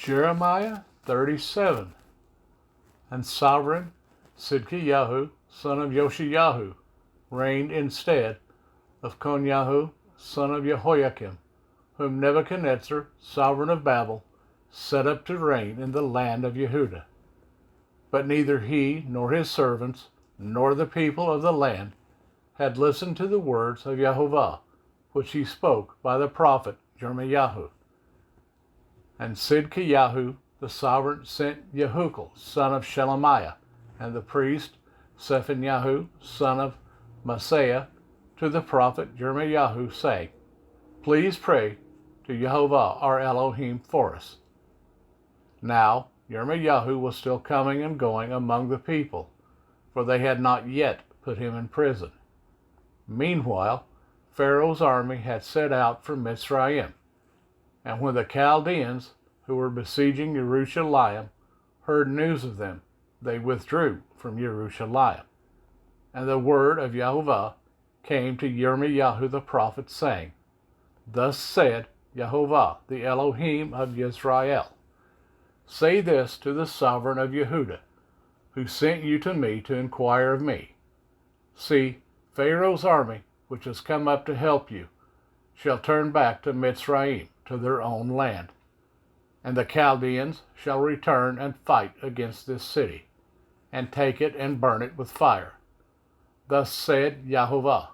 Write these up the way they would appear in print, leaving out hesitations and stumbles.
Jeremiah 37. And sovereign Sidkiyahu, son of Yoshiyahu, reigned instead of Konyahu, son of Jehoiakim, whom Nebuchadnezzar, sovereign of Babel, set up to reign in the land of Yehudah. But neither he, nor his servants, nor the people of the land had listened to the words of Jehovah, which he spoke by the prophet Jeremiah. And Sidkiyahu the sovereign sent Jehukal, son of Shelemiah, and the priest Zephaniah, son of Maaseiah, to the prophet Jeremiah, saying, Please pray to Jehovah our Elohim for us. Now Jeremiah was still coming and going among the people, for they had not yet put him in prison. Meanwhile, Pharaoh's army had set out from Mitzrayim, and when the Chaldeans, who were besieging Jerusalem, heard news of them, they withdrew from Jerusalem. And the word of Jehovah came to Jeremiah the prophet, saying, Thus said Jehovah, the Elohim of Israel, Say this to the sovereign of Yehudah, who sent you to me to inquire of me. See, Pharaoh's army, which has come up to help you, shall turn back to Mitzrayim, to their own land. And the Chaldeans shall return and fight against this city, and take it and burn it with fire. Thus said Jehovah,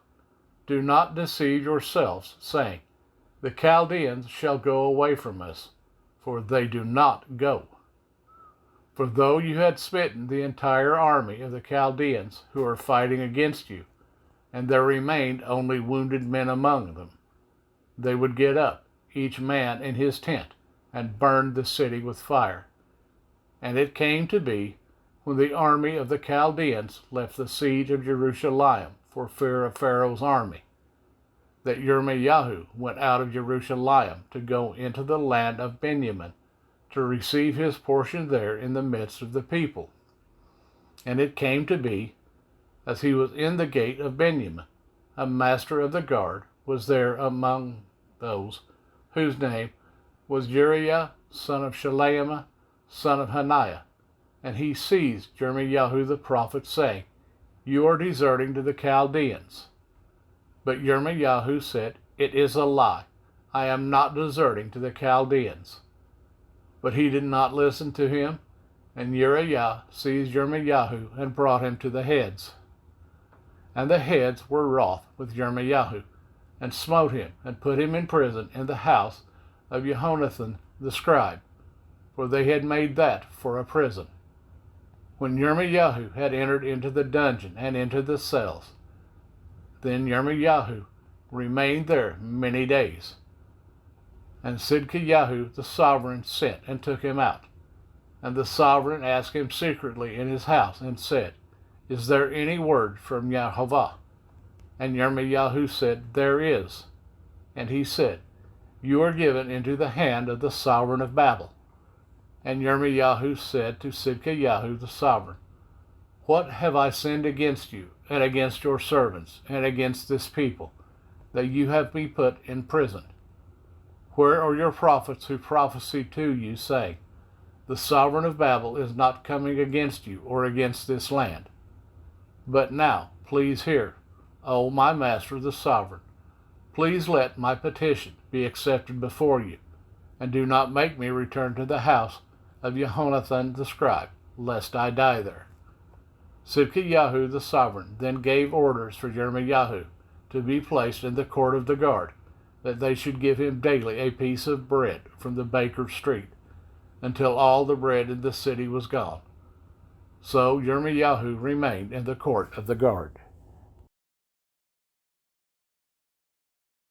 Do not deceive yourselves, saying, The Chaldeans shall go away from us, for they do not go. For though you had smitten the entire army of the Chaldeans who are fighting against you, and there remained only wounded men among them, they would get up, each man in his tent, and burned the city with fire. And it came to be, when the army of the Chaldeans left the siege of Jerusalem for fear of Pharaoh's army, that Jeremiah went out of Jerusalem to go into the land of Benjamin, to receive his portion there in the midst of the people. And it came to be, as he was in the gate of Benjamin, a master of the guard was there among those whose name was Uriah, son of Shalema, son of Hananiah. And he seized Jeremiah the prophet, saying, You are deserting to the Chaldeans. But Jeremiah said, It is a lie. I am not deserting to the Chaldeans. But he did not listen to him, and Uriah seized Jeremiah and brought him to the heads. And the heads were wroth with Jeremiah, and smote him, and put him in prison in the house of Jehonathan the scribe, for they had made that for a prison. When Jeremiah had entered into the dungeon and into the cells, then Jeremiah remained there many days. And Sidkiyahu the sovereign sent and took him out. And the sovereign asked him secretly in his house, and said, Is there any word from Jehovah? And Jeremiah said, There is. And he said, You are given into the hand of the sovereign of Babel. And Jeremiah said to Sidkiyahu the sovereign, What have I sinned against you, and against your servants, and against this people, that you have me put in prison? Where are your prophets who prophesied to you, saying, The sovereign of Babel is not coming against you or against this land? But now, please hear, O my master the sovereign, please let my petition be accepted before you, and do not make me return to the house of Jehonathan the scribe, lest I die there. Sidkiyahu the sovereign then gave orders for Jeremiah to be placed in the court of the guard, that they should give him daily a piece of bread from the baker's street, until all the bread in the city was gone. So Jeremiah remained in the court of the guard.